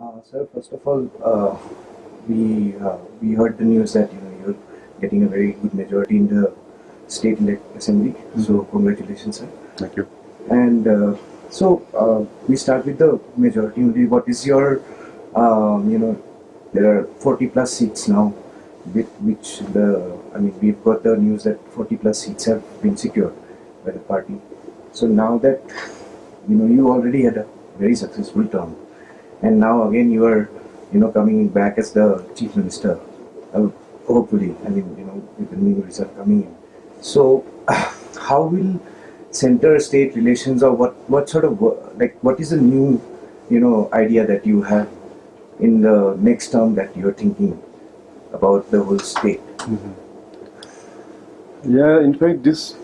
Sir, first of all, we heard the news that you're getting a very good majority in the state assembly. So congratulations, sir. Thank you. And we start with the majority only. What is your there are 40 plus seats now, with which we've got the news that 40 plus seats have been secured by the party. So now that you already had a very successful term, and now again you are coming back as the chief minister, hopefully, with the new result coming in. So how will center state relations, or what sort of what is the new idea that you have in the next term that you're thinking about the whole state? Yeah, in fact, this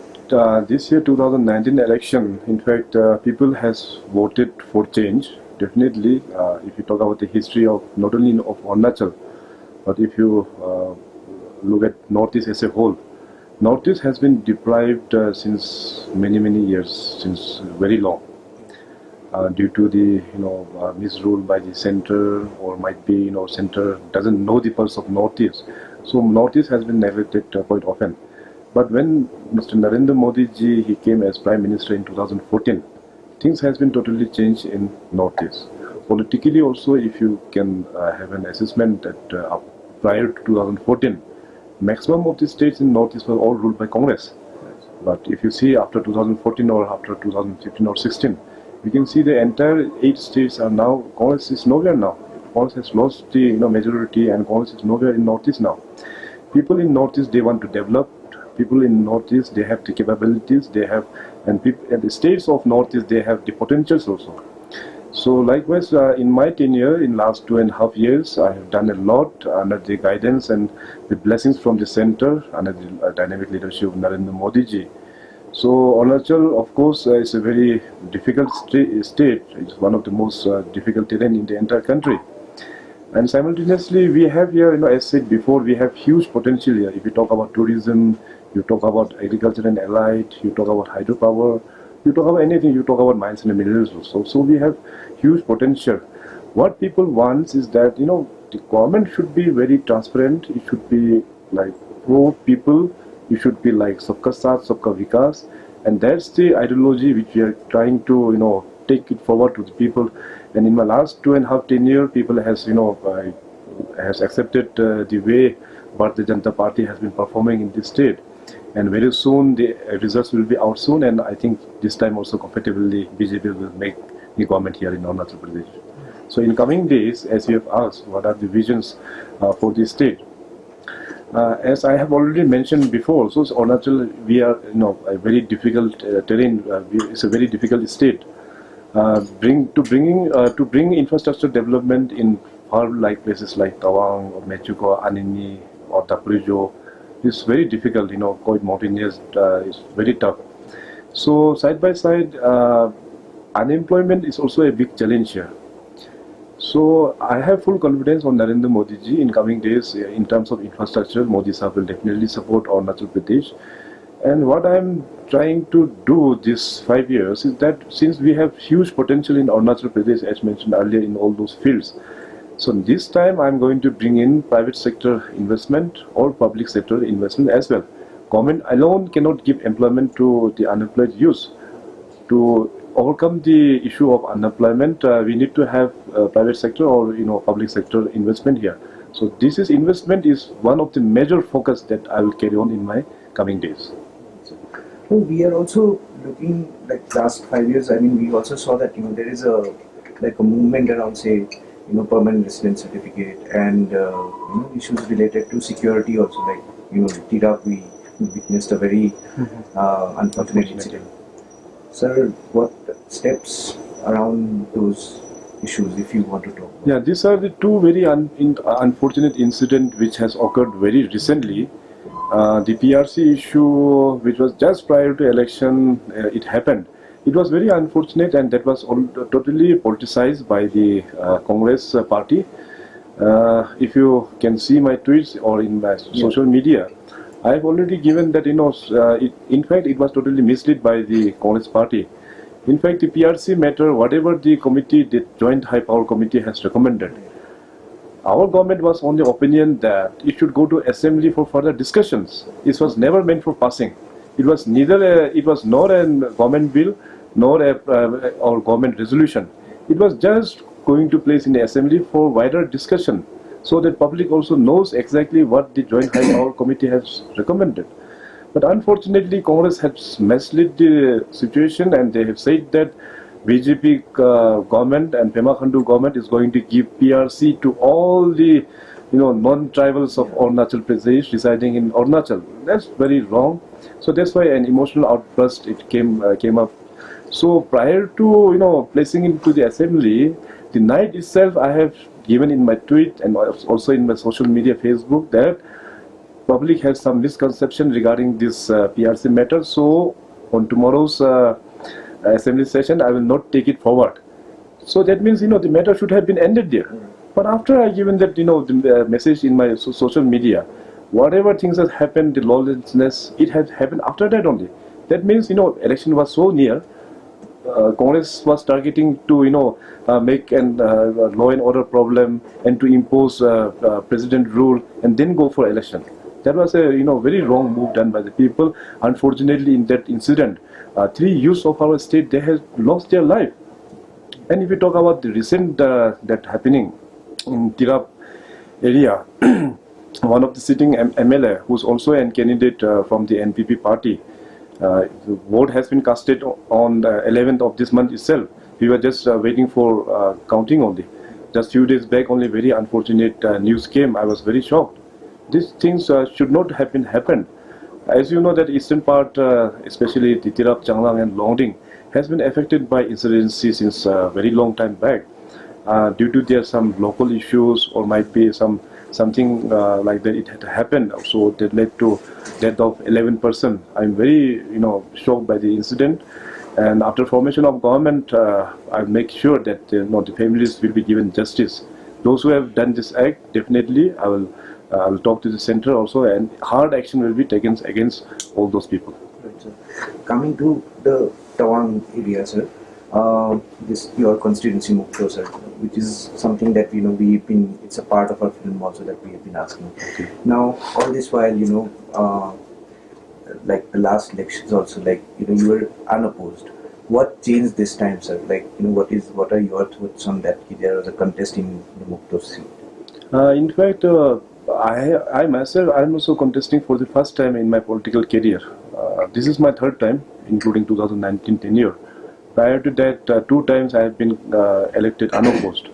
year 2019 election, in fact, people has voted for change. Definitely, if you talk about the history of not only of Arunachal, but if you look at Northeast as a whole, Northeast has been deprived since many years, since very long, due to the misrule by the center, or might be center doesn't know the pulse of Northeast. So Northeast has been neglected quite often. But when Mr. Narendra Modi ji he came as Prime Minister in 2014, things has been totally changed in Northeast. Politically also, if you can have an assessment that prior to 2014, maximum of the states in Northeast were all ruled by Congress. But if you see after 2014 or after 2015 or 16, we can see the entire 8 states are now, Congress is nowhere now. Congress has lost the majority, and Congress is nowhere in Northeast now. People in Northeast, they want to develop. People in Northeast, they have the capabilities, they have, and the states of Northeast, they have the potentials also. So likewise, in my tenure, in last 2.5 years, I have done a lot under the guidance and the blessings from the center, under the dynamic leadership of Narendra Modi ji. So Arunachal, of course, is a very difficult state. It's one of the most difficult terrain in the entire country. And simultaneously, we have here, as said before, we have huge potential here. If you talk about tourism, you talk about agriculture and allied, you talk about hydropower, you talk about anything, you talk about mines and minerals also. So we have huge potential. What people want is that, the government should be very transparent. It should be like pro people. It should be like Sabka Saath, Sabka Vikas. And that's the ideology which we are trying to, take it forward to the people. And in my last 2.5 tenure, people has, has accepted the way Bharatiya Janata Party has been performing in this state. And very soon the results will be out soon, and I think this time also comfortably BJP will make the government here in Arunachal Pradesh. So in coming days, as you have asked, what are the visions for the state? As I have already mentioned before, so Arunachal, we are a very difficult terrain. It's a very difficult state. To bring infrastructure development in far like places like Tawang or Mechuko, Anini or Tapurijo, is very difficult, quite mountainous, it's very tough. So side by side, unemployment is also a big challenge here. So I have full confidence on Narendra Modi ji in coming days in terms of infrastructure. Modi sahab will definitely support Arunachal Pradesh. And what I am trying to do this 5 years is that since we have huge potential in Arunachal Pradesh, as mentioned earlier, in all those fields, so this time I am going to bring in private sector investment or public sector investment as well. Government alone cannot give employment to the unemployed youth. To overcome the issue of unemployment, we need to have private sector or public sector investment here. So this investment is one of the major focus that I will carry on in my coming days. So we are also looking like last 5 years. We also saw that there is a movement around, say, permanent resident certificate, and issues related to security also, like Tirap, we witnessed a very unfortunate incident. Sir, what steps around those issues, if you want to talk about? Yeah, these are the two very unfortunate incidents which has occurred very recently. The PRC issue, which was just prior to election, it happened. It was very unfortunate, and that was totally politicized by the Congress party. If you can see my tweets or in my social media, I have already given that in fact it was totally misled by the Congress party. In fact, the PRC matter, whatever the committee, the Joint High Power Committee has recommended, our government was on the opinion that it should go to assembly for further discussions. This was never meant for passing. It was it was not a government bill, nor or government resolution. It was just going to place in the assembly for wider discussion, so that public also knows exactly what the Joint High Power Committee has recommended. But unfortunately, Congress has misled the situation, and they have said that BJP government and Pema Khandu government is going to give PRC to all the non-tribals of Arunachal Pradesh residing in Arunachal. That's very wrong. So that's why an emotional outburst came up. So prior to placing into the assembly, the night itself I have given in my tweet and also in my social media Facebook that public has some misconception regarding this PRC matter. So on tomorrow's assembly session, I will not take it forward. So that means the matter should have been ended there. But after I given that the message in my social media, whatever things has happened, the lawlessness, it had happened after that only. That means election was so near. Congress was targeting to make an law and order problem and to impose president rule and then go for election. That was a very wrong move done by the people. Unfortunately, in that incident, 3 youths of our state, they have lost their life. And if we talk about the recent that happening in Tirap area, one of the sitting MLA, who's also a candidate from the NPP party, the vote has been casted on the 11th of this month itself. We were just waiting for counting only. Just few days back, only very unfortunate news came. I was very shocked. These things should not have been happened. As you know, that eastern part, especially the Tirap, Changlang and Longding, has been affected by insurgency since a very long time back. Due to there some local issues or might be something like that, it had happened. So that led to death of 11 persons. I'm very shocked by the incident. And after formation of government, I'll make sure that the families will be given justice. Those who have done this act, definitely I will talk to the center also, and hard action will be taken against all those people. Right, sir. Coming to the Tawang area, sir, this your constituency Mukto, sir, which is something that we've been. It's a part of our film also that we have been asking. Okay. Now, all this while, like the last elections also, like you were unopposed. What changed this time, sir? Like what are your thoughts on that? There was a contest in the Mukto seat. In fact, I myself, I'm also contesting for the first time in my political career. This is my third time, including 2019 tenure. Prior to that, 2 times I have been elected unopposed.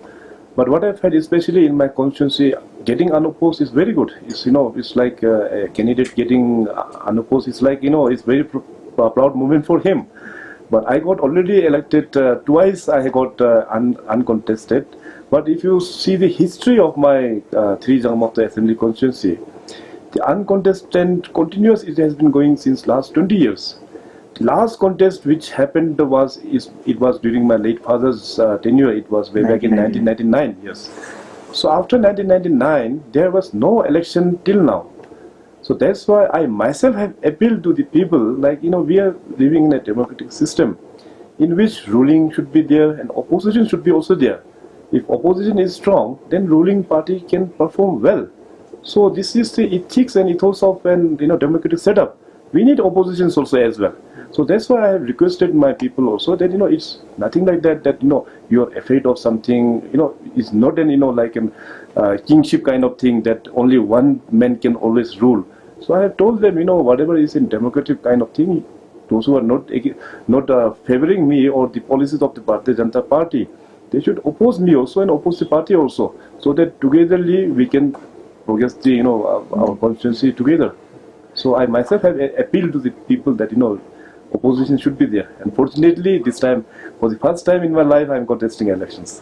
But what I've had, especially in my constituency, getting unopposed is very good. It's like a candidate getting unopposed. It's like it's very proud moment for him. But I got already elected twice. I got uncontested. But if you see the history of my 3 Jangmokta Assembly constituency, the uncontested continuous, it has been going since last 20 years. The last contest which happened was during my late father's tenure. It was way back in 1999. Yes. So after 1999, there was no election till now. So that's why I myself have appealed to the people, like we are living in a democratic system in which ruling should be there and opposition should be also there. If opposition is strong, then ruling party can perform well. So this is the ethics and ethos of an democratic setup. We need oppositions also as well. So that's why I have requested my people also that it's nothing like that you are afraid of something. It's not an like a kingship kind of thing that only one man can always rule. So I have told them whatever is in democratic kind of thing, those who are not favoring me or the policies of the Bharatiya Janata Party, they should oppose me also and oppose the party also, so that togetherly we can progress the our constituency together. So I myself have appealed to the people that opposition should be there. Unfortunately, this time, for the first time in my life, I am contesting elections.